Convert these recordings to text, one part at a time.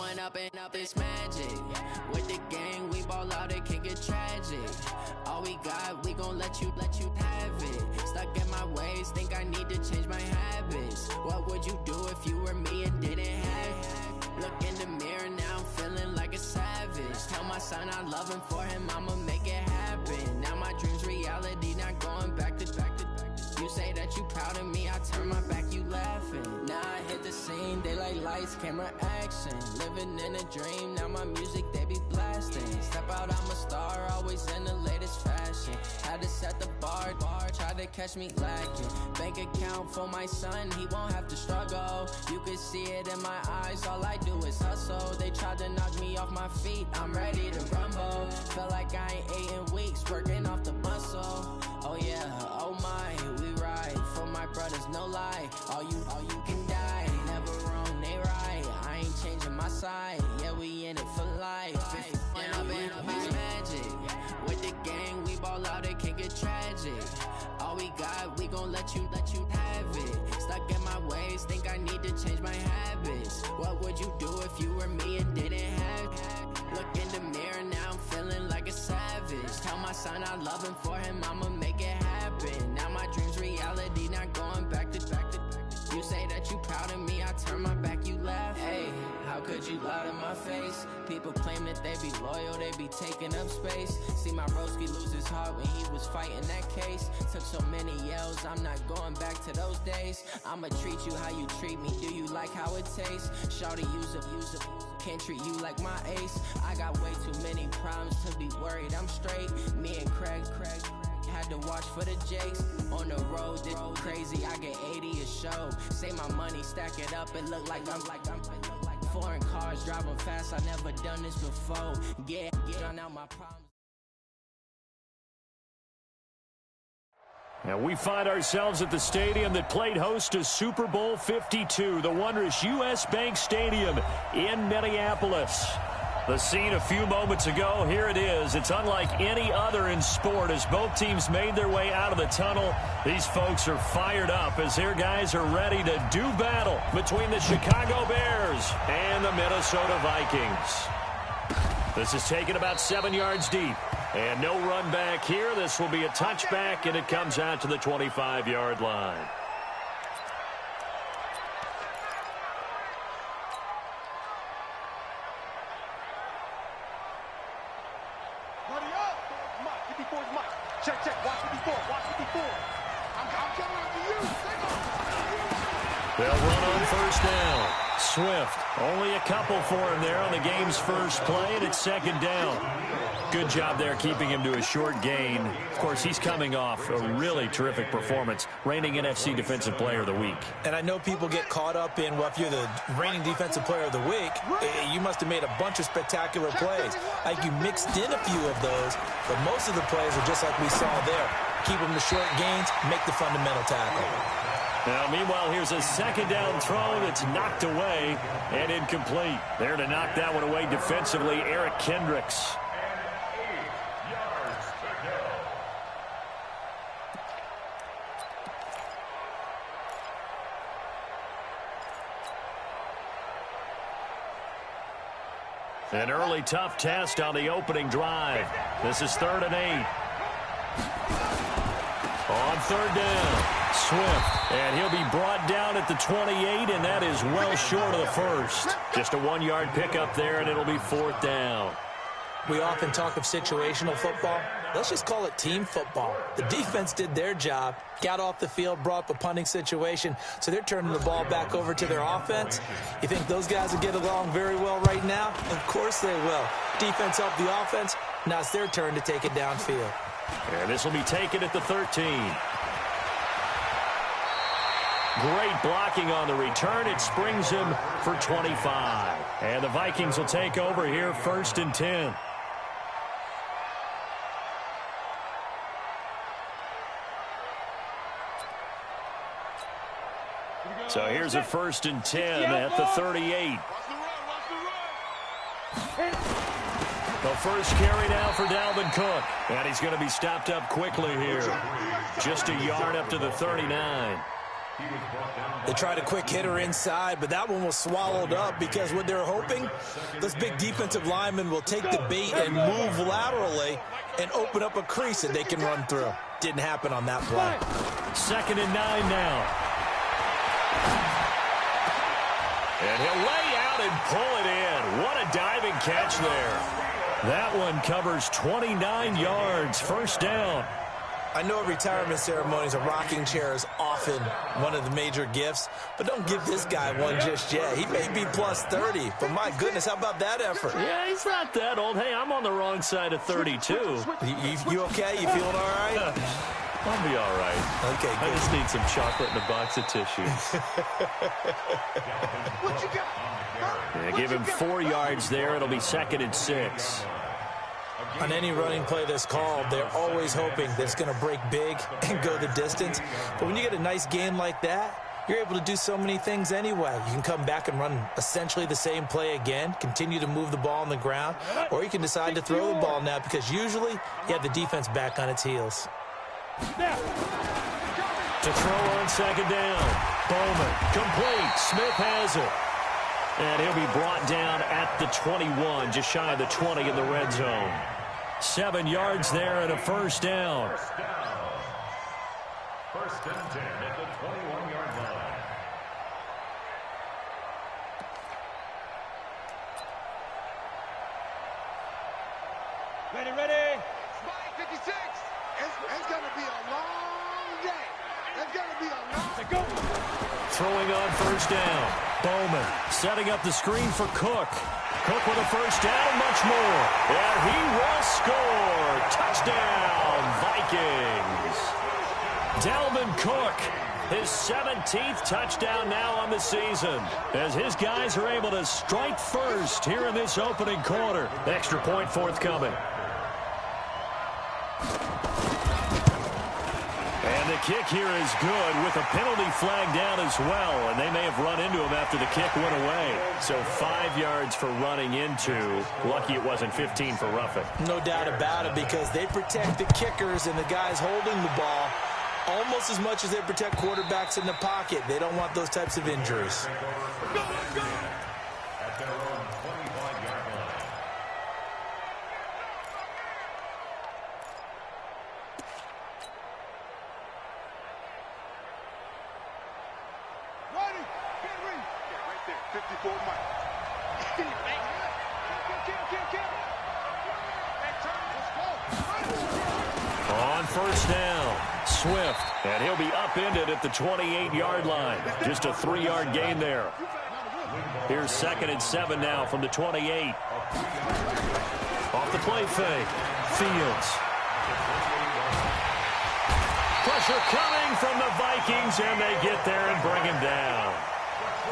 going up and up, it's magic. With the gang, we ball out, it can get tragic. All we got, we gon' let you have it. Stuck in my ways, think I need to change my habits. What would you do if you were me and didn't have it? Look in the mirror, now I'm feeling like a savage. Tell my son I love him, for him I'ma make it happen. Now my dream's reality, not going back to. You say that you proud of me, I turn my back, you laughing. Now I hit the scene, daylight lights, camera action. Living in a dream, now my music, they be blasting. Step out, I'm a star, always in the latest fashion. Had to set the bar, try to catch me lacking. Bank account for my son, he won't have to struggle. You can see it in my eyes, all I do is hustle. They tried to knock me off my feet, I'm ready to rumble. Felt like I ain't ate in weeks, working off the muscle. Oh yeah, oh my, we ride for my brothers, no lie. All you can die, never wrong, they right. I ain't changing my side, yeah, we in it for life. Up it's magic. With the gang, we ball out, it can get tragic. All we got, we gon' let you have it. Stuck in my ways, think I need to change my habits. What would you do if you were me and didn't have it? Look in the mirror, now I'm feeling like a savage. Tell my son I love him, for him I'ma make it happen. Now my dream's reality, not going back to. You say that you proud of me, I turn my back, you laugh. Hey, how could you lie to my face? People claim that they be loyal, they be taking up space. See my broski lose his heart when he was fighting that case. Took so many yells, I'm not going back to those days. I'ma treat you how you treat me, do you like how it tastes? Shawty, use up, can't treat you like my ace. I got way too many problems to be worried, I'm straight. Me and Craig had to watch for the Jakes. On the road, this crazy, I get 80 a show. Say my money, stack it up, it look like I'm foreign cars, driving fast, I never done this before. Get drown out my problems. And we find ourselves at the stadium that played host to Super Bowl 52, the wondrous U.S. Bank Stadium in Minneapolis. The scene a few moments ago, here it is. It's unlike any other in sport as both teams made their way out of the tunnel. These folks are fired up as their guys are ready to do battle between the Chicago Bears and the Minnesota Vikings. This is taken about 7 yards deep. And no run back here. This will be a touchback, and it comes out to the 25-yard line. Check, watch 54, watch 54. I'm coming after you. They'll run on first down. Swift, only a couple for him there on the game's first play, and it's second down. Good job there keeping him to a short gain. Of course, he's coming off a really terrific performance, reigning NFC Defensive Player of the Week. And I know people get caught up in, well, if you're the reigning Defensive Player of the Week, you must have made a bunch of spectacular plays. Like you mixed in a few of those, but most of the plays are just like we saw there. Keep them to short gains, make the fundamental tackle. Now, meanwhile, here's a second down throw that's knocked away and incomplete. There to knock that one away defensively, Eric Kendricks. An early tough test on the opening drive. This is 3rd and 8. On 3rd down, Swift, and he'll be brought down at the 28, and that is well short of the first. Just a 1-yard pickup there, and it'll be 4th down. We often talk of situational football. Let's just call it team football. The defense did their job, got off the field, brought up a punting situation, so they're turning the ball back over to their offense. You think those guys will get along very well right now? Of course they will. Defense helped the offense. Now it's their turn to take it downfield. And this will be taken at the 13. Great blocking on the return. It springs him for 25. And the Vikings will take over here 1st and 10. So here's a 1st and 10 at the 38. The first carry now for Dalvin Cook. And he's going to be stopped up quickly here. Just a yard up to the 39. They tried a quick hitter inside, but that one was swallowed up because what they're hoping, those big defensive linemen will take the bait and move laterally and open up a crease that they can run through. Didn't happen on that play. 2nd and 9 now. And he'll lay out and pull it in. What a diving catch there. That one covers 29 yards. 1st down. I know at retirement ceremonies, a rocking chair is often one of the major gifts, but don't give this guy one just yet. He may be plus 30, but my goodness, how about that effort? Yeah, he's not that old. Hey, I'm on the wrong side of 32. You okay? You feeling all right? I'll be all right. Okay, good. I just need some chocolate and a box of tissues. Yeah, give him 4 yards there. It'll be 2nd and 6. On any running play that's called, they're always hoping that it's going to break big and go the distance. But when you get a nice game like that, you're able to do so many things anyway. You can come back and run essentially the same play again, continue to move the ball on the ground, or you can decide to throw the ball now because usually you have the defense back on its heels. To throw on 2nd down. Bowman, complete. Smith has it. And he'll be brought down at the 21, just shy of the 20 in the red zone. 7 yards there and a 1st down. 1st and 10 at the 21-yard line. Ready. 56. It's going to be a long day. It's going to be a long day. Throwing on 1st down. Bowman setting up the screen for Cook. Cook with a 1st down, much more. And he will score. Touchdown, Vikings. Dalvin Cook, his 17th touchdown now on the season, as his guys are able to strike first here in this opening quarter. Extra point forthcoming. And the kick here is good with a penalty flag down as well, and they may have run into him after the kick went away. So 5 yards for running into. Lucky it wasn't 15 for roughing. No doubt about it, because they protect the kickers and the guys holding the ball almost as much as they protect quarterbacks in the pocket. They don't want those types of injuries. At their own 25-yard line. Ready. Get ready. Yeah, right there. 54 Mike. On 1st down, Swift, and he'll be upended at the 28-yard line. Just a 3-yard gain there. Here's 2nd and 7 now from the 28. Off the play fake, Fields. Pressure coming from the Vikings, and they get there and bring him down.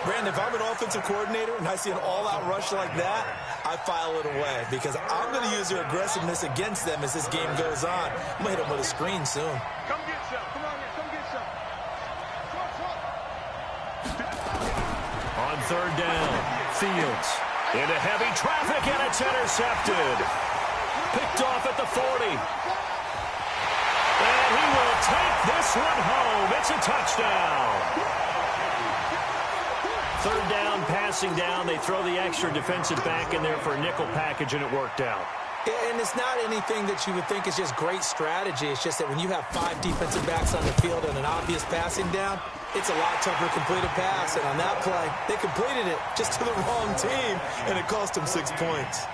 Brandon, if I'm an offensive coordinator and I see an all-out rush like that, I file it away because I'm going to use their aggressiveness against them as this game goes on. I'm going to hit them with a screen soon. Come get some. Come on here. Come get some. On 3rd down, Fields into heavy traffic, and it's intercepted. Picked off at the 40. And he will take this one home. It's a touchdown. 3rd down, passing down. They throw the extra defensive back in there for a nickel package, and it worked out. And it's not anything that you would think is just great strategy. It's just that when you have 5 defensive backs on the field and an obvious passing down, it's a lot tougher to complete a pass. And on that play, they completed it just to the wrong team, and it cost them 6 points.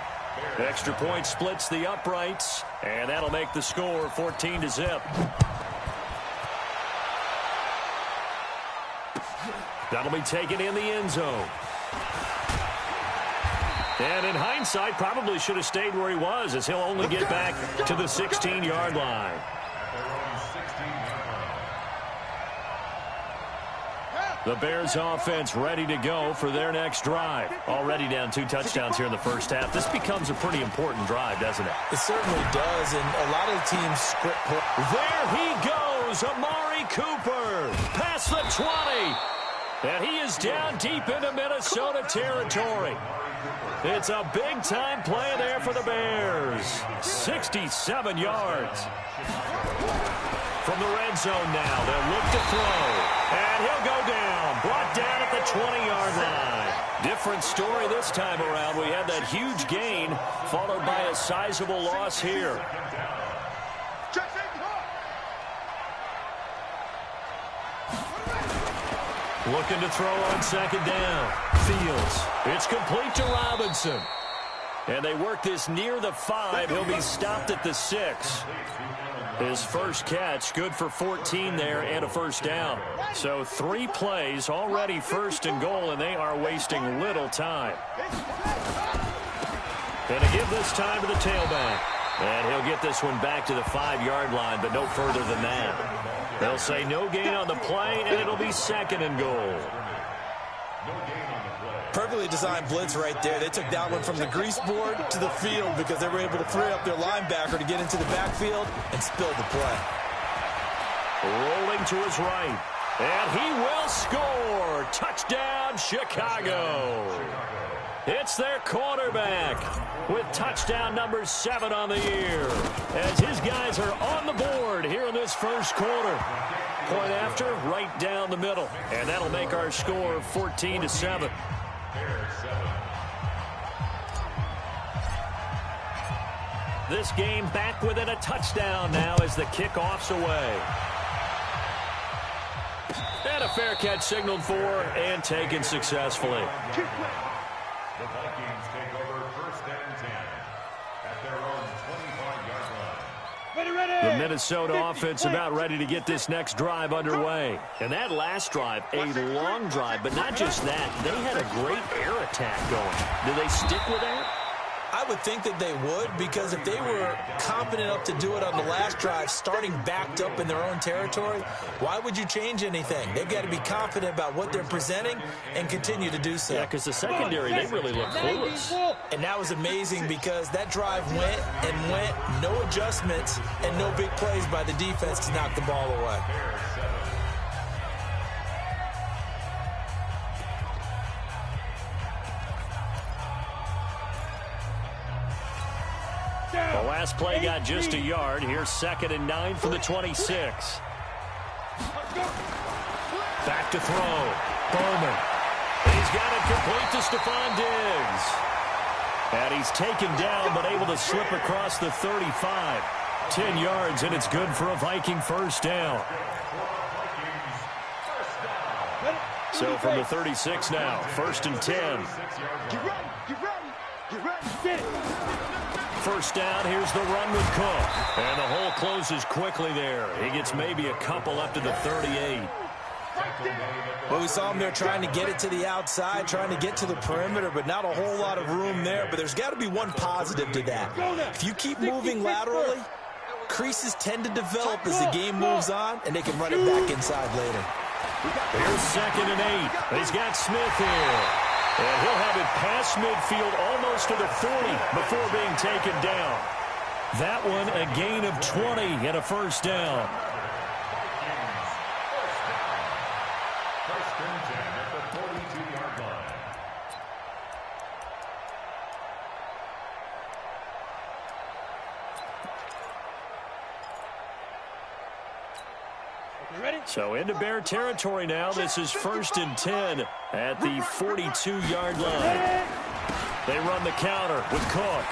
Extra point splits the uprights, and that'll make the score 14-0. That'll be taken in the end zone. And in hindsight, probably should have stayed where he was, as he'll only get back to the 16-yard line. The Bears offense ready to go for their next drive. Already down 2 touchdowns here in the first half. This becomes a pretty important drive, doesn't it? It certainly does, and a lot of teams script play. There he goes, Amari Cooper, past the 20. And he is down deep into Minnesota territory. It's a big-time play there for the Bears. 67 yards. From the red zone now, they'll look to throw. And he'll go down, brought down at the 20-yard line. Different story this time around. We had that huge gain, followed by a sizable loss here. Looking to throw on second down. Fields. It's complete to Robinson. And they work this near the 5. He'll be stopped at the 6. His first catch, good for 14 there and a first down. So 3 plays, already first and goal, and they are wasting little time. And to give this time to the tailback. And he'll get this one back to the 5-yard line, but no further than that. They'll say no gain on the play, and it'll be second and goal. Perfectly designed blitz right there. They took that one from the grease board to the field because they were able to free up their linebacker to get into the backfield and spill the play. Rolling to his right. And he will score. Touchdown, Chicago. It's their quarterback with touchdown number 7 on the year as his guys are on the board here in this first quarter. Point after, right down the middle. And that'll make our score 14-7. This game back within a touchdown now as the kickoff's away. And a fair catch signaled for and taken successfully. The Vikings take over first and 10 at their own 25-yard line. The Minnesota offense about ready to get this next drive underway. And that last drive, a long drive, but not just that. They had a great air attack going. Do they stick with that? I would think that they would, because if they were confident enough to do it on the last drive, starting backed up in their own territory, why would you change anything? They've got to be confident about what they're presenting and continue to do so. Yeah, because the secondary, they really look clueless. And that was amazing because that drive went and went, no adjustments and no big plays by the defense to knock the ball away. The last play got just a yard. Here's 2nd and 9 for the 26. Back to throw. Bowman. He's got it complete to Stephon Diggs. And he's taken down but able to slip across the 35. 10 yards, and it's good for a Viking first down. So from the 36 now, 1st and 10. Get ready, get ready, get ready, get it. First down, here's the run with Cook. And the hole closes quickly there. He gets maybe a couple up to the 38. Well, we saw him there trying to get it to the outside, trying to get to the perimeter, but not a whole lot of room there. But there's got to be one positive to that. If you keep moving laterally, creases tend to develop as the game moves on, and they can run it back inside later. Here's 2nd and 8. He's got Smith here. And he'll have it past midfield almost to the 40 before being taken down. That one a gain of 20 and a first down. First and 10 at the 42-yard line. So into Bear territory now. This is 1st and 10 at the 42-yard line. They run the counter with Cook.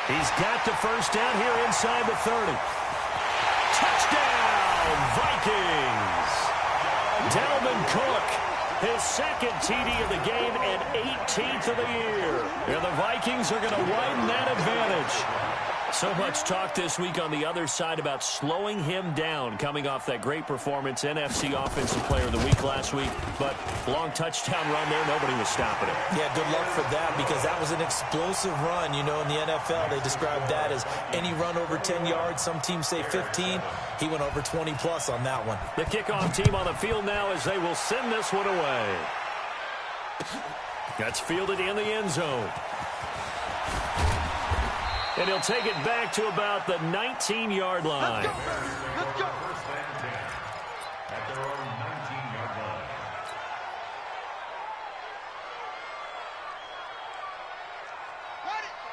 He's got the first down here inside the 30. Touchdown, Vikings! Dalvin Cook, his 2nd TD of the game and 18th of the year. And the Vikings are going to widen that advantage. So much talk this week on the other side about slowing him down coming off that great performance, NFC Offensive Player of the Week last week. But long touchdown run there, nobody was stopping it. Yeah, good luck for that because that was an explosive run. You know, in the NFL, they described that as any run over 10 yards. Some teams say 15. He went over 20-plus on that one. The kickoff team on the field now as they will send this one away. That's fielded in the end zone. And he'll take it back to about the 19-yard line. Let's go. First and 10 at their own 19-yard line.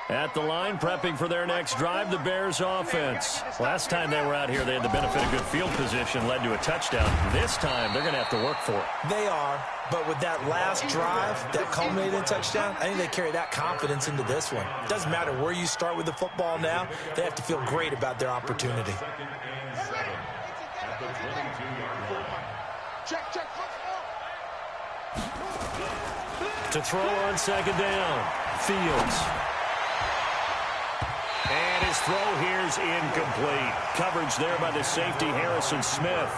At the line, prepping for their next drive, the Bears offense. Last time they were out here, they had the benefit of good field position, led to a touchdown. This time, they're going to have to work for it. They are, but with that last drive that culminated in a touchdown, I think they carry that confidence into this one. It doesn't matter where you start with the football now, they have to feel great about their opportunity. To throw on second down, Fields. And his throw here is incomplete. Coverage there by the safety, Harrison Smith.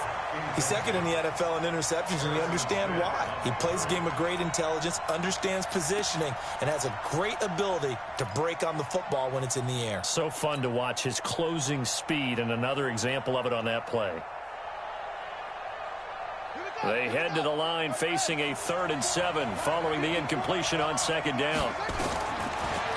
He's second in the NFL in interceptions, and you understand why. He plays a game of great intelligence, understands positioning, and has a great ability to break on the football when it's in the air. So fun to watch his closing speed, and another example of it on that play. They head to the line facing a 3rd and 7 following the incompletion on second down.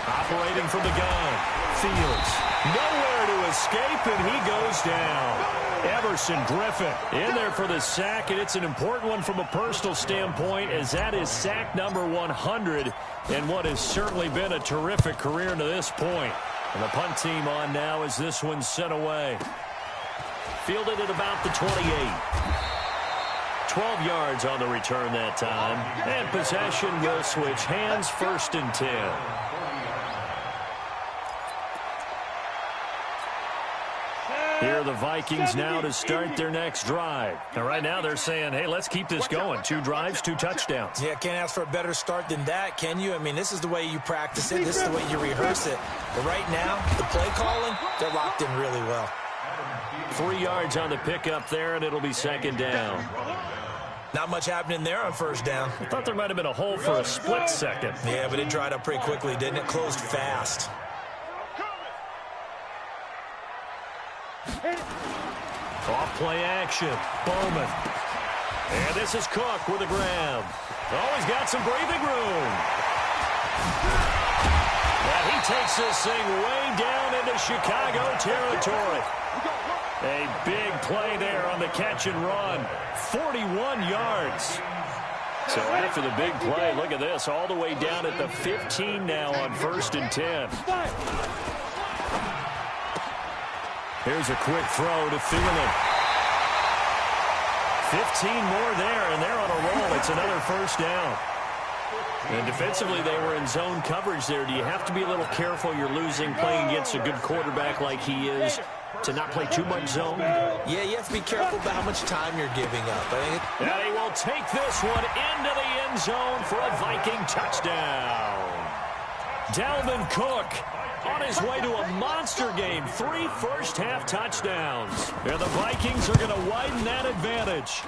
Operating from the gun, Fields. Nowhere to escape, and he goes down. Everson Griffin in there for the sack, and it's an important one from a personal standpoint, as that is sack number 100 in what has certainly been a terrific career to this point. And the punt team on now as this one's sent away. Fielded at about the 28. 12 yards on the return that time. And possession will switch hands, 1st and 10. Here are the Vikings now to start their next drive. And right now they're saying, hey, let's keep this going. 2 drives, 2 touchdowns. Yeah, can't ask for a better start than that, can you? I mean, this is the way you practice it. This is the way you rehearse it. But right now, the play calling, they're locked in really well. 3 yards on the pickup there, and it'll be second down. Not much happening there on first down. I thought there might have been a hole for a split second. Yeah, but it dried up pretty quickly, didn't it? Closed fast. Off play action. Bowman. And this is Cook with a grab. Oh, he's got some breathing room. And he takes this thing way down into Chicago territory. A big play there on the catch and run. 41 yards. So after the big play, look at this. All the way down at the 15 now on 1st and 10. Here's a quick throw to Thielen. 15 more there, and they're on a roll. It's another 1st down. And defensively, they were in zone coverage there. Do you have to be a little careful? You're losing playing against a good quarterback like he is to not play too much zone? Yeah, you have to be careful about how much time you're giving up. And he will take this one into the end zone for a Viking touchdown. Dalvin Cook on his way to a monster game. 3 first-half touchdowns. And the Vikings are going to widen that advantage.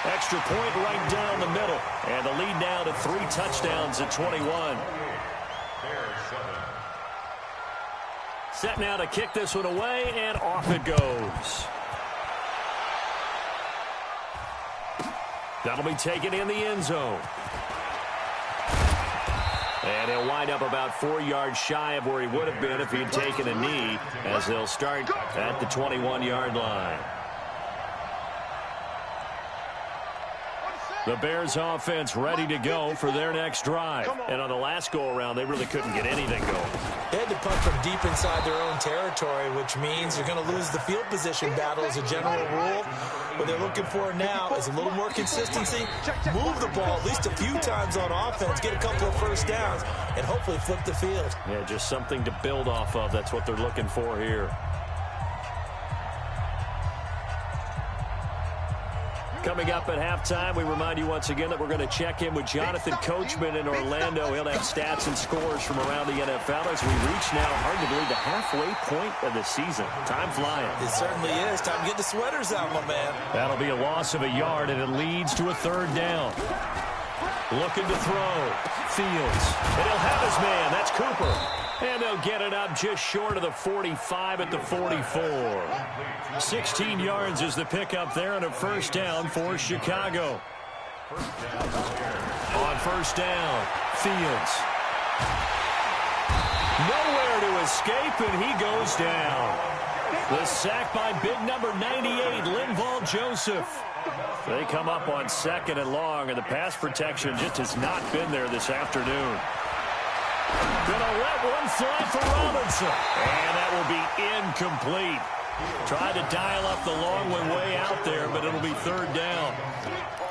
Extra point right down the middle. And the lead now to 3 touchdowns at 21. Set now to kick this one away, and off it goes. That'll be taken in the end zone. And he'll wind up about 4 yards shy of where he would have been if he'd taken a knee, as they'll start at the 21-yard line. The Bears offense ready to go for their next drive. And on the last go-around, they really couldn't get anything going. They had to punt from deep inside their own territory, which means you're going to lose the field position battle as a general rule. What they're looking for now is a little more consistency, move the ball at least a few times on offense, get a couple of first downs, and hopefully flip the field. Yeah, just something to build off of. That's what they're looking for here. Coming up at halftime, we remind you once again that we're going to check in with Jonathan Coachman in Orlando. He'll have stats and scores from around the NFL as we reach now, hard to believe, the halfway point of the season. Time flying. It certainly is. Time to get the sweaters out, my man. That'll be a loss of a yard, and it leads to a 3rd down. Looking to throw. Fields. And he'll have his man. That's Cooper. And they'll get it up just short of the 45 at the 44. 16 yards is the pickup there, and a 1st down for Chicago. On 1st down, Fields. Nowhere to escape, and he goes down. The sack by big number 98, Linval Joseph. They come up on 2nd and long, and the pass protection just has not been there this afternoon. Gonna let one fly for Robinson. And that will be incomplete. Tried to dial up the long one way out there, but it'll be third down.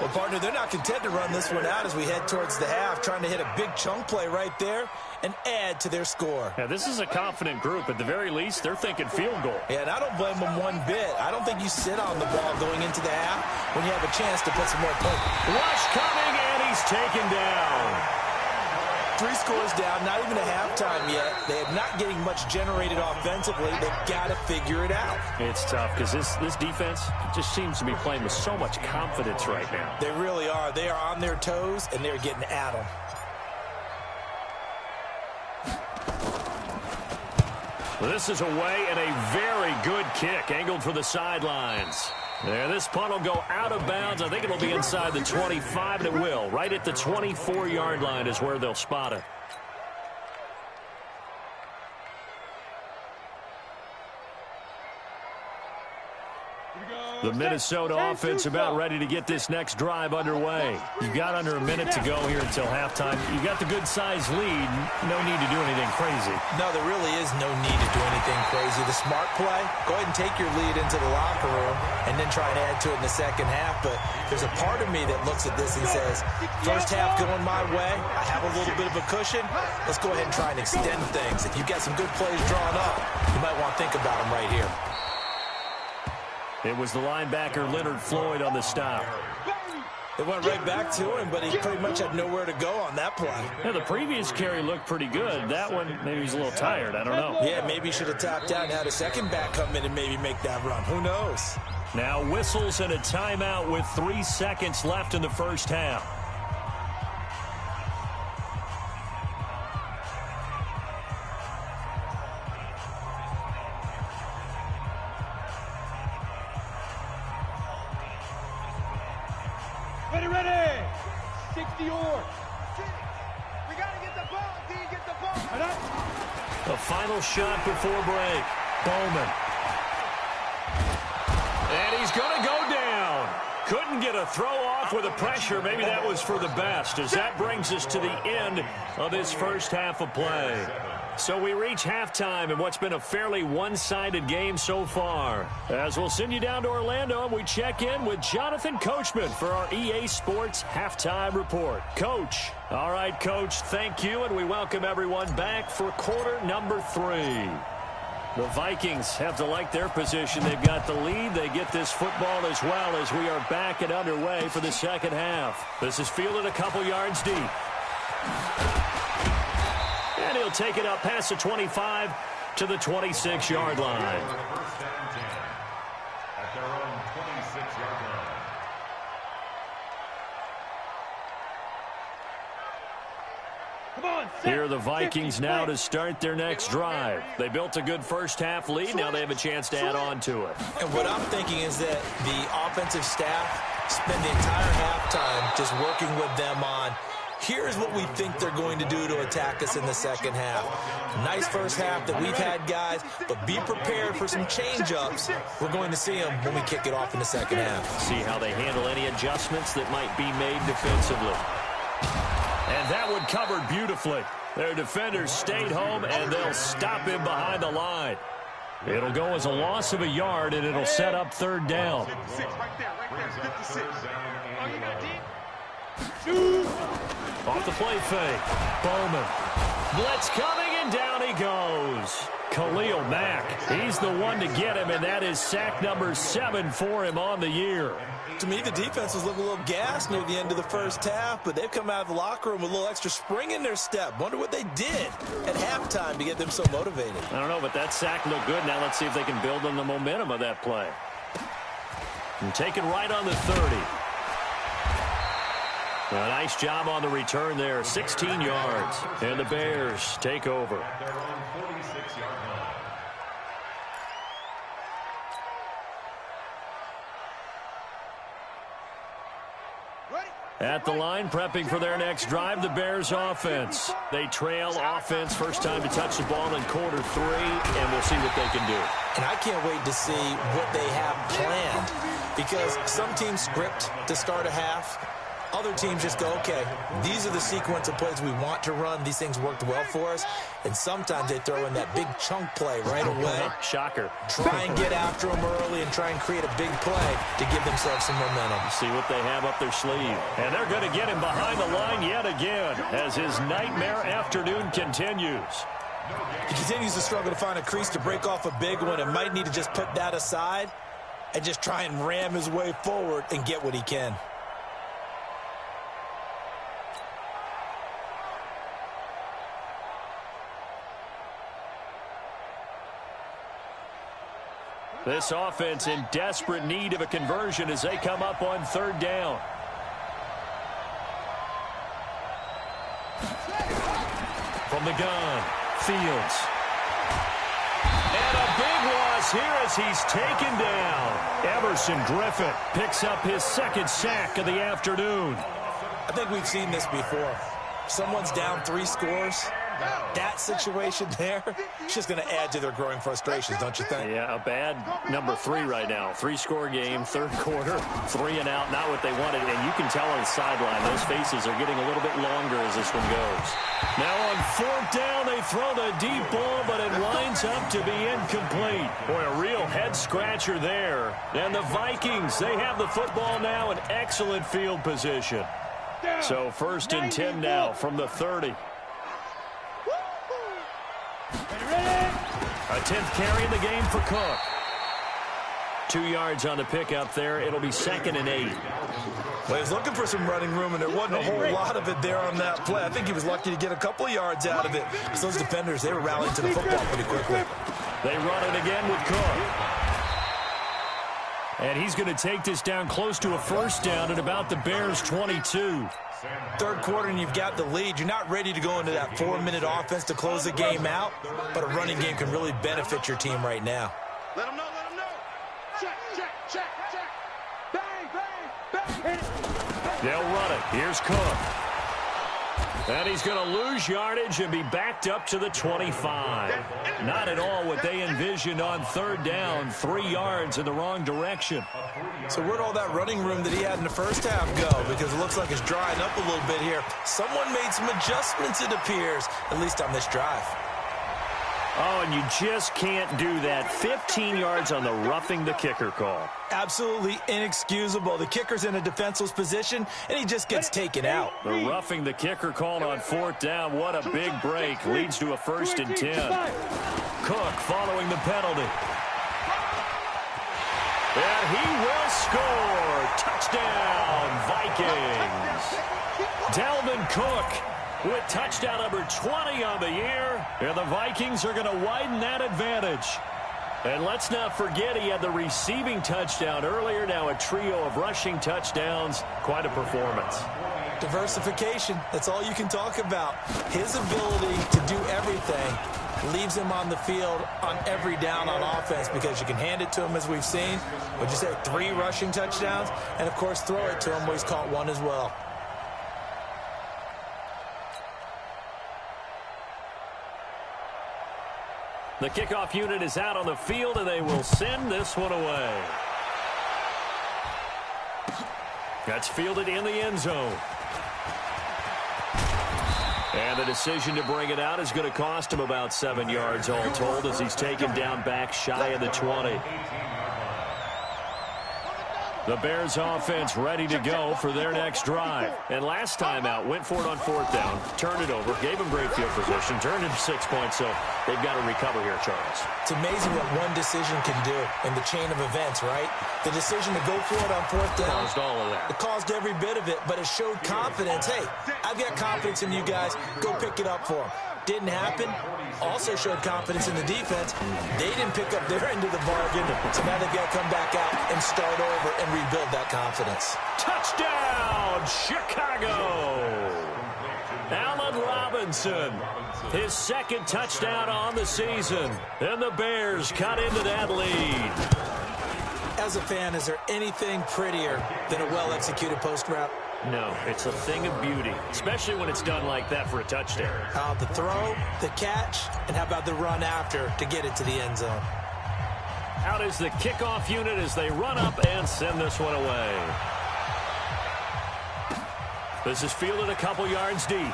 Well, partner, they're not content to run this one out as we head towards the half, trying to hit a big chunk play right there and add to their score. Yeah, this is a confident group. At the very least, they're thinking field goal. Yeah, and I don't blame them one bit. I don't think you sit on the ball going into the half when you have a chance to put some more points. Rush coming, and he's taken down. 3 scores down, not even a halftime yet. They're not getting much generated offensively. They've got to figure it out. It's tough because this defense just seems to be playing with so much confidence right now. They really are. They are on their toes, and they're getting at them. Well, this is away and a very good kick, angled for the sidelines. There, this punt will go out of bounds. I think it'll be inside the 25, and it will. Right at the 24-yard line is where they'll spot it. The Minnesota offense about ready to get this next drive underway. You've got under a minute to go here until halftime. You've got the good-sized lead. No need to do anything crazy. No, there really is no need to do anything crazy. The smart play, go ahead and take your lead into the locker room and then try and add to it in the second half. But there's a part of me that looks at this and says, first half going my way, I have a little bit of a cushion. Let's go ahead and try and extend things. If you've got some good plays drawn up, you might want to think about them right here. It was the linebacker Leonard Floyd on the stop. It went right back to him, but he pretty much had nowhere to go on that play. Yeah, the previous carry looked pretty good. That one, maybe he's a little tired. I don't know. Yeah, maybe he should have tapped out and had a second back come in and maybe make that run. Who knows? Now whistles and a timeout with 3 seconds left in the first half. Ready. 60 or 6. We got to get the ball, D. Get the ball. The final shot before break. Bowman. And he's going to go down. Couldn't get a throw off with the pressure. Maybe that was for the best, as that brings us to the end of this first half of play. So we reach halftime in what's been a fairly one-sided game so far. As we'll send you down to Orlando, and we check in with Jonathan Coachman for our EA Sports Halftime Report. Coach. All right, Coach, thank you, and we welcome everyone back for quarter number 3. The Vikings have to like their position. They've got the lead. They get this football as well as we are back and underway for the second half. This is fielded a couple yards deep. And he'll take it up past the 25 to the 26-yard line. At their own 26-yard line. Here are the Vikings now to start their next drive. They built a good first-half lead. Now they have a chance to add on to it. And what I'm thinking is that the offensive staff spend the entire halftime just working with them on, here's what we think they're going to do to attack us in the second half. Nice first half that we've had, guys, but be prepared for some change-ups. We're going to see them when we kick it off in the second half. See how they handle any adjustments that might be made defensively. And that one covered beautifully. Their defenders stayed home, and they'll stop him behind the line. It'll go as a loss of a yard, and it'll set up third down. Off the play fake. Bowman. Blitz coming, and down he goes. Khalil Mack. He's the one to get him, and that is sack number 7 for him on the year. To me, the defense was looking a little gassed near the end of the first half, but they've come out of the locker room with a little extra spring in their step. Wonder what they did at halftime to get them so motivated. I don't know, but that sack looked good. Now let's see if they can build on the momentum of that play. And take it right on the 30. A nice job on the return there, 16 yards. And the Bears take over. Their own 46-yard line. At the line, prepping for their next drive, the Bears offense. They trail offense, first time to touch the ball in quarter 3, and we'll see what they can do. And I can't wait to see what they have planned, because some teams script to start a half, Other teams just go, okay, these are the sequence of plays we want to run. These things worked well for us. And sometimes they throw in that big chunk play right away. Shocker. Try and get after them early and try and create a big play to give themselves some momentum. See what they have up their sleeve. And they're going to get him behind the line yet again as his nightmare afternoon continues. He continues to struggle to find a crease to break off a big one and might need to just put that aside and just try and ram his way forward and get what he can. This offense in desperate need of a conversion as they come up on third down. From the gun, Fields. And a big loss here as he's taken down. Emerson Griffin picks up his second sack of the afternoon. I think we've seen this before. Someone's down 3 scores. That situation there, it's just going to add to their growing frustrations, don't you think? Yeah, a bad number 3 right now. 3-score game, third quarter, 3 and out, not what they wanted. And you can tell on the sideline, those faces are getting a little bit longer as this one goes. Now on fourth down, they throw the deep ball, but it winds up to be incomplete. Boy, a real head-scratcher there. And the Vikings, they have the football now in excellent field position. So 1st and 10 now from the 30. A 10th carry in the game for Cook. 2 yards on the pickup there. It'll be 2nd and 8. Well, he was looking for some running room, and there wasn't a whole lot of it there on that play. I think he was lucky to get a couple of yards out of it because those defenders, they were rallying to the football pretty quickly. They run it again with Cook. And he's going to take this down close to a first down at about the Bears' 22. Third quarter and you've got the lead. You're not ready to go into that 4-minute offense to close the game out, but a running game can really benefit your team right now. Let them know, let them know. Check, check, check, check. Bang, bang, bang. They'll run it. Here's Cook. And he's going to lose yardage and be backed up to the 25. Not at all what they envisioned on third down. 3 yards in the wrong direction. So where'd all that running room that he had in the first half go? Because it looks like it's drying up a little bit here. Someone made some adjustments, it appears, at least on this drive. Oh, and you just can't do that. 15 yards on the roughing the kicker call. Absolutely inexcusable. The kicker's in a defenseless position, and he just gets taken out. The roughing the kicker called on fourth down. What a big break. Leads to a 1st and 10. Cook following the penalty. And he will score. Touchdown, Vikings. Dalvin Cook with touchdown number 20 on the year. And the Vikings are going to widen that advantage. And let's not forget he had the receiving touchdown earlier. Now a trio of rushing touchdowns. Quite a performance. Diversification, that's all you can talk about. His ability to do everything leaves him on the field on every down on offense because you can hand it to him as we've seen. Would you say 3 rushing touchdowns? And, of course, throw it to him where he's caught 1 as well. The kickoff unit is out on the field, and they will send this one away. That's fielded in the end zone. And the decision to bring it out is going to cost him about 7 yards all told as he's taken down back shy of the 20. The Bears offense ready to go for their next drive. And last time out, went for it on fourth down, turned it over, gave them great field position, turned it 6 points, so they've got to recover here, Charles. It's amazing what one decision can do in the chain of events, right? The decision to go for it on fourth down. Caused all of that. It caused every bit of it, but it showed confidence. Hey, I've got confidence in you guys. Go pick it up for them. Didn't happen. Also showed confidence in the defense. They didn't pick up their end of the bargain, so now they've got to come back out and start over and rebuild that confidence. Touchdown, Chicago! Allen Robinson, his second touchdown on the season, and the Bears cut into that lead. As a fan, is there anything prettier than a well-executed post route? No, it's a thing of beauty, especially when it's done like that for a touchdown. The throw, the catch, and how about the run after to get it to the end zone? Out is the kickoff unit as they run up and send this one away. This is fielded a couple yards deep.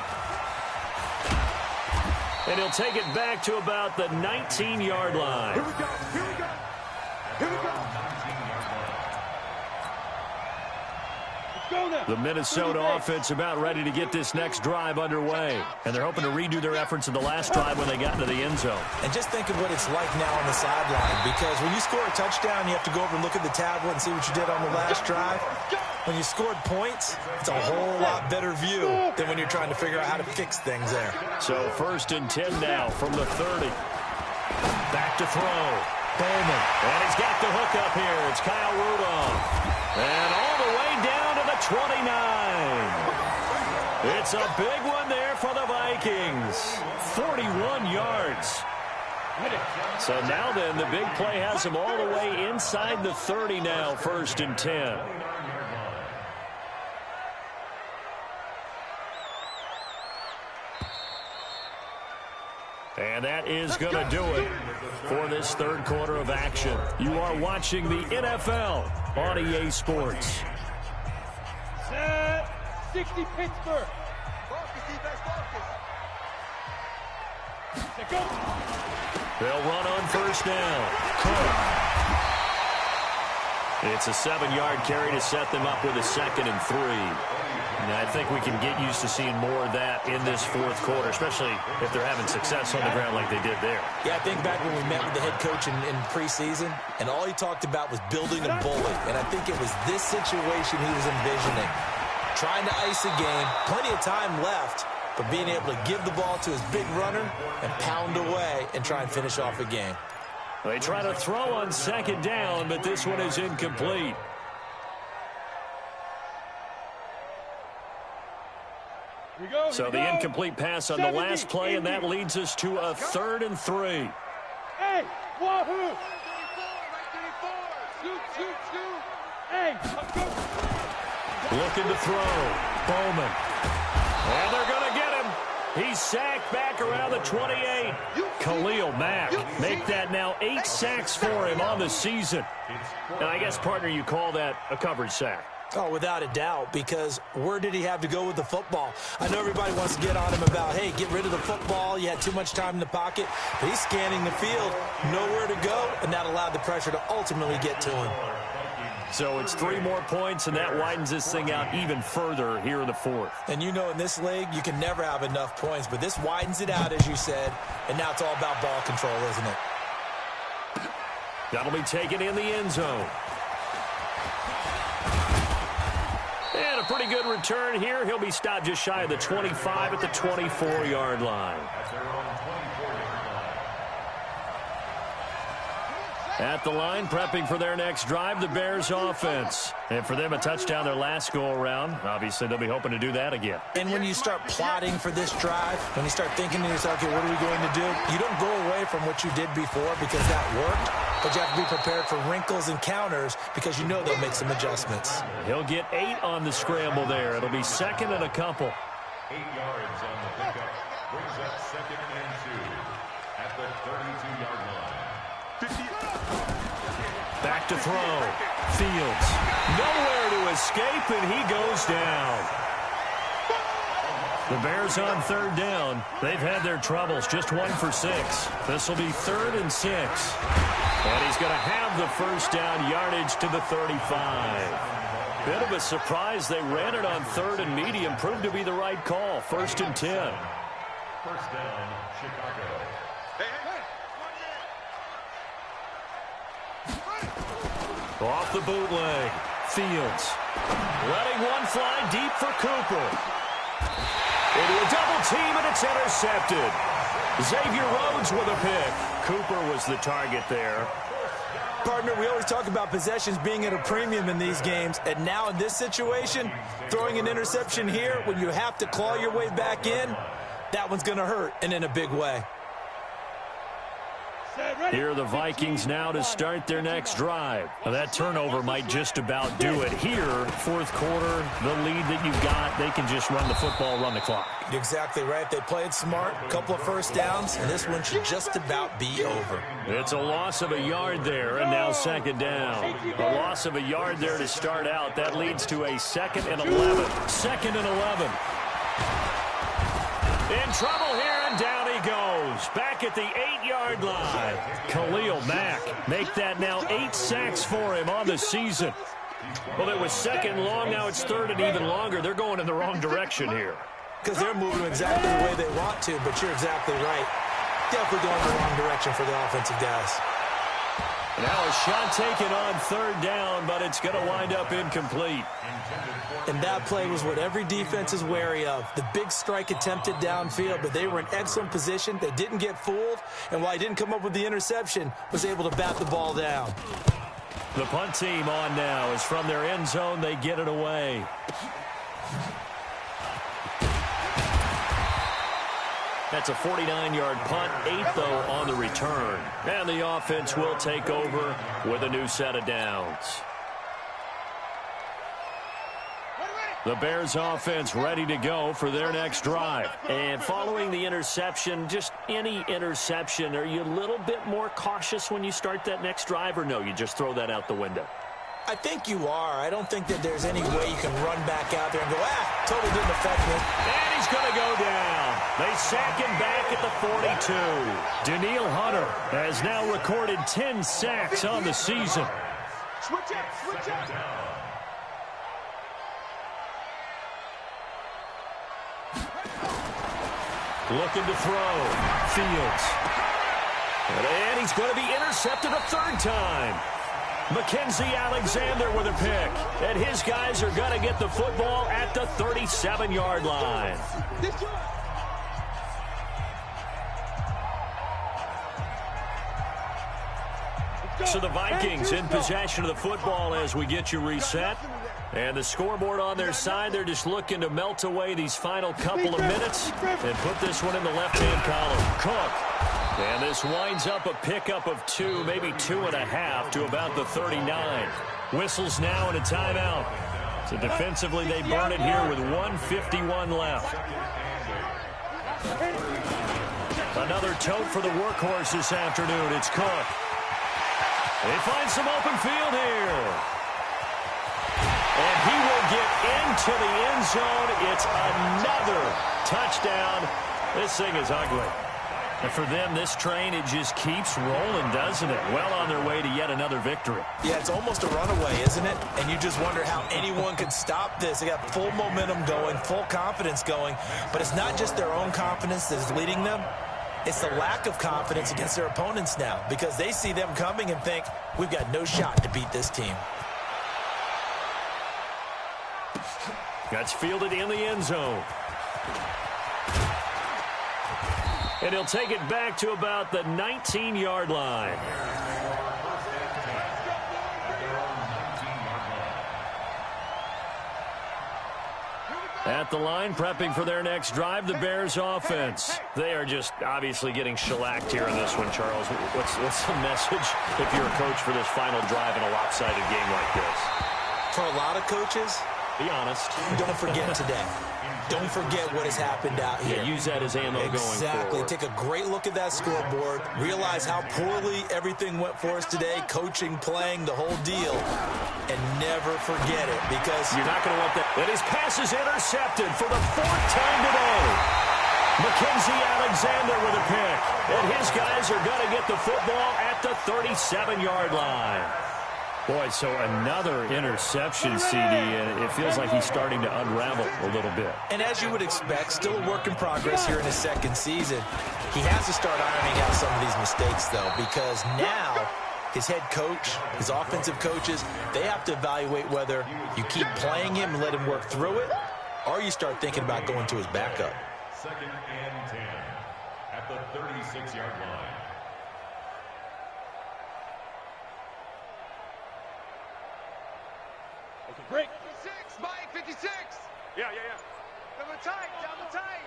And he'll take it back to about the 19-yard line. Here we go. Here we go. Here we go. The Minnesota offense about ready to get this next drive underway. And they're hoping to redo their efforts in the last drive when they got into the end zone. And just think of what it's like now on the sideline, because when you score a touchdown, you have to go over and look at the tablet and see what you did on the last drive. When you scored points, it's a whole lot better view than when you're trying to figure out how to fix things there. So 1st and 10 now from the 30. Back to throw. Bowman. And he's got the hook up here. It's Kyle Rudolph. And all the way down to the 29. It's a big one there for the Vikings. 41 yards. So now then, the big play has him all the way inside the 30 now, 1st and 10. And that is going to do it for this third quarter of action. You are watching the NFL on EA Sports. Set. 60 Pittsburgh. Focus, defense, focus. They'll run on 1st down. Cook. It's a 7-yard carry to set them up with a 2nd and 3. And I think we can get used to seeing more of that in this fourth quarter, especially if they're having success on the ground like they did there. Yeah, I think back when we met with the head coach in preseason, and all he talked about was building a bully. And I think it was this situation he was envisioning. Trying to ice a game, plenty of time left, but being able to give the ball to his big runner and pound away and try and finish off a game. They try to throw on 2nd down, but this one is incomplete. So the incomplete pass on the last play, and that leads us to a 3rd and 3. Hey, wahoo! Shoot. Hey, looking to throw. Bowman. And they're going to get him. He's sacked back around the 28. Khalil Mack make that now 8 sacks for him on the season. And I guess, partner, you call that a coverage sack. Oh, without a doubt, because where did he have to go with the football? I know everybody wants to get on him about, hey, get rid of the football. You had too much time in the pocket. But he's scanning the field, nowhere to go, and that allowed the pressure to ultimately get to him. So it's 3 more points, and that widens this thing out even further here in the fourth. And you know in this league, you can never have enough points, but this widens it out, as you said, and now it's all about ball control, isn't it? That'll be taken in the end zone. And a pretty good return here. He'll be stopped just shy of the 25 at the 24-yard line. At the line, prepping for their next drive, the Bears offense. And for them, a touchdown their last go-around. Obviously, they'll be hoping to do that again. And when you start plotting for this drive, when you start thinking to yourself, okay, what are we going to do? You don't go away from what you did before because that worked, but you have to be prepared for wrinkles and counters because you know they'll make some adjustments. He'll get 8 on the scramble there. It'll be 2nd and a couple. 8 yards on the pickup. Brings up 2nd and 2 at the 32-yard line. Back to throw. Fields. Nowhere to escape, and he goes down. The Bears on 3rd down. They've had their troubles. Just 1 for 6. This will be 3rd and 6. And he's going to have the 1st down yardage to the 35. Bit of a surprise. They ran it on 3rd and medium. Proved to be the right call. 1st and 10. 1st down, Chicago. Off the bootleg. Fields. Letting one fly deep for Cooper. Into a double team, and it's intercepted. Xavier Rhodes with a pick. Cooper was the target there. Partner, we always talk about possessions being at a premium in these games, and now in this situation, throwing an interception here when you have to claw your way back in, that one's going to hurt, and in a big way. Here are the Vikings now to start their next drive. Now, that turnover might just about do it. Here, fourth quarter, the lead that you've got, they can just run the football, run the clock. Exactly right. They played smart, a couple of first downs, and this one should just about be over. It's a loss of a yard there, and now second down. A loss of a yard there to start out. That leads to a 2nd and 11. 2nd and 11. In trouble here, and down he goes. Back at the 8-yard line. Khalil Mack make that now 8 sacks for him on the season. Well, it was 2nd long. Now it's 3rd and even longer. They're going in the wrong direction here. Because they're moving exactly the way they want to, but you're exactly right. Definitely going in the wrong direction for the offensive guys. Now a shot taken on 3rd down, but it's going to wind up incomplete. And that play was what every defense is wary of. The big strike attempted downfield, but they were in excellent position. They didn't get fooled, and while he didn't come up with the interception, was able to bat the ball down. The punt team on now is from their end zone. They get it away. That's a 49-yard punt, 8 though on the return. And the offense will take over with a new set of downs. The Bears offense ready to go for their next drive. And following the interception, just any interception, are you a little bit more cautious when you start that next drive, or no, you just throw that out the window? I think you are. I don't think that there's any way you can run back out there and go, totally didn't affect me. And he's going to go down. They sack him back at the 42. Danielle Hunter has now recorded 10 sacks on the season. Switch up, switch up. Looking to throw. Fields. And he's going to be intercepted a 3rd time. Mackenzie Alexander with a pick. And his guys are going to get the football at the 37-yard line. So the Vikings in possession of the football as we get you reset. And the scoreboard on their side, they're just looking to melt away these final couple of minutes and put this one in the left-hand column. Cook. And this winds up a pickup of 2, maybe 2.5 to about the 39. Whistles now and a timeout. So defensively, they burn it here with 1:51 left. Another tote for the workhorse this afternoon. It's Cook. They find some open field here. And he will get into the end zone. It's another touchdown. This thing is ugly. And for them, this train, it just keeps rolling, doesn't it? Well on their way to yet another victory. Yeah, it's almost a runaway, isn't it? And you just wonder how anyone could stop this. They got full momentum going, full confidence going. But it's not just their own confidence that is leading them. It's the lack of confidence against their opponents now, because they see them coming and think, we've got no shot to beat this team. That's fielded in the end zone. And he'll take it back to about the 19-yard line. At the line, prepping for their next drive, the Bears offense. They are just obviously getting shellacked here in this one, Charles. What's the message if you're a coach for this final drive in a lopsided game like this? For a lot of coaches, be honest. Don't forget today. Don't forget what has happened out here. Yeah, use that as ammo going forward. Exactly. Take a great look at that scoreboard. Realize how poorly everything went for us today. Coaching, playing, the whole deal. And never forget it, because you're not going to let that. And his pass is intercepted for the 4th time today. Mackenzie Alexander with a pick. And his guys are going to get the football at the 37-yard line. Boy, so another interception, CD, and it feels like he's starting to unravel a little bit. And as you would expect, still a work in progress here in his 2nd season. He has to start ironing out some of these mistakes, though, because now his head coach, his offensive coaches, they have to evaluate whether you keep playing him and let him work through it, or you start thinking about going to his backup. 2nd and 10 at the 36-yard line. Break. 56, Mike, 56. Yeah. Double tight, double tight.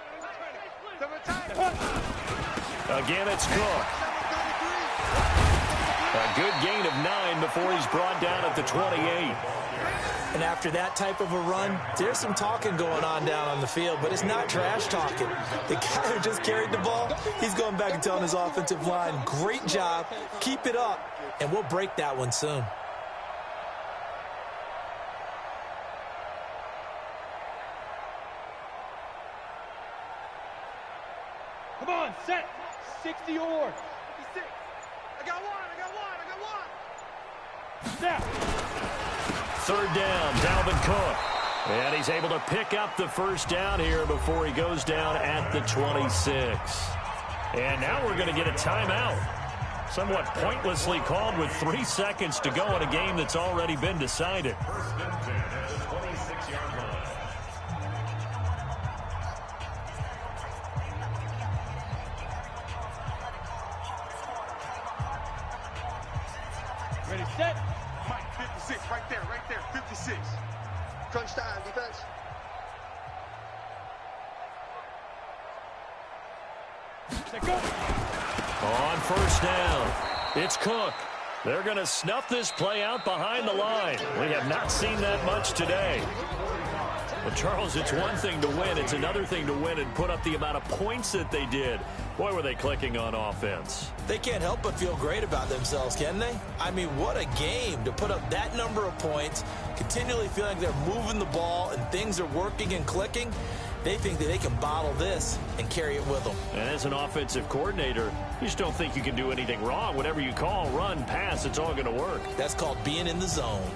Double tight. Again, it's Cook. A good gain of 9 before he's brought down at the 28. And after that type of a run, there's some talking going on down on the field, but it's not trash talking. The guy who just carried the ball, he's going back and telling his offensive line, great job, keep it up, and we'll break that one soon. Come on, set. 60 or 56. I got one. snap. Third down, Dalvin Cook. And he's able to pick up the first down here before he goes down at the 26. And now we're going to get a timeout. Somewhat pointlessly called with 3 seconds to go in a game that's already been decided. First and 10 at the 26-yard line. Ready, set. Mike, 56, right there, 56. Crunch time, defense. Set, go. On first down, it's Cook. They're going to snuff this play out behind the line. We have not seen that much today. But, Charles, it's one thing to win. It's another thing to win and put up the amount of points that they did. Boy, were they clicking on offense. They can't help but feel great about themselves, can they? I mean, what a game to put up that number of points, continually feeling like they're moving the ball and things are working and clicking. They think that they can bottle this and carry it with them. And as an offensive coordinator, you just don't think you can do anything wrong. Whatever you call, run, pass, it's all going to work. That's called being in the zone.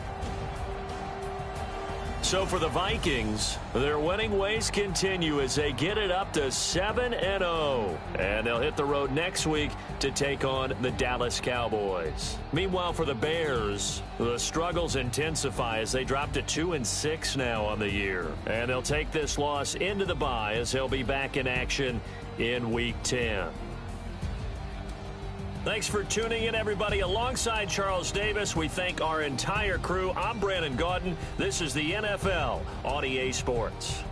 So for the Vikings, their winning ways continue as they get it up to 7-0. And they'll hit the road next week to take on the Dallas Cowboys. Meanwhile, for the Bears, the struggles intensify as they drop to 2-6 now on the year. And they'll take this loss into the bye as they'll be back in action in Week 10. Thanks for tuning in, everybody. Alongside Charles Davis, we thank our entire crew. I'm Brandon Gaudin. This is the NFL on EA Sports.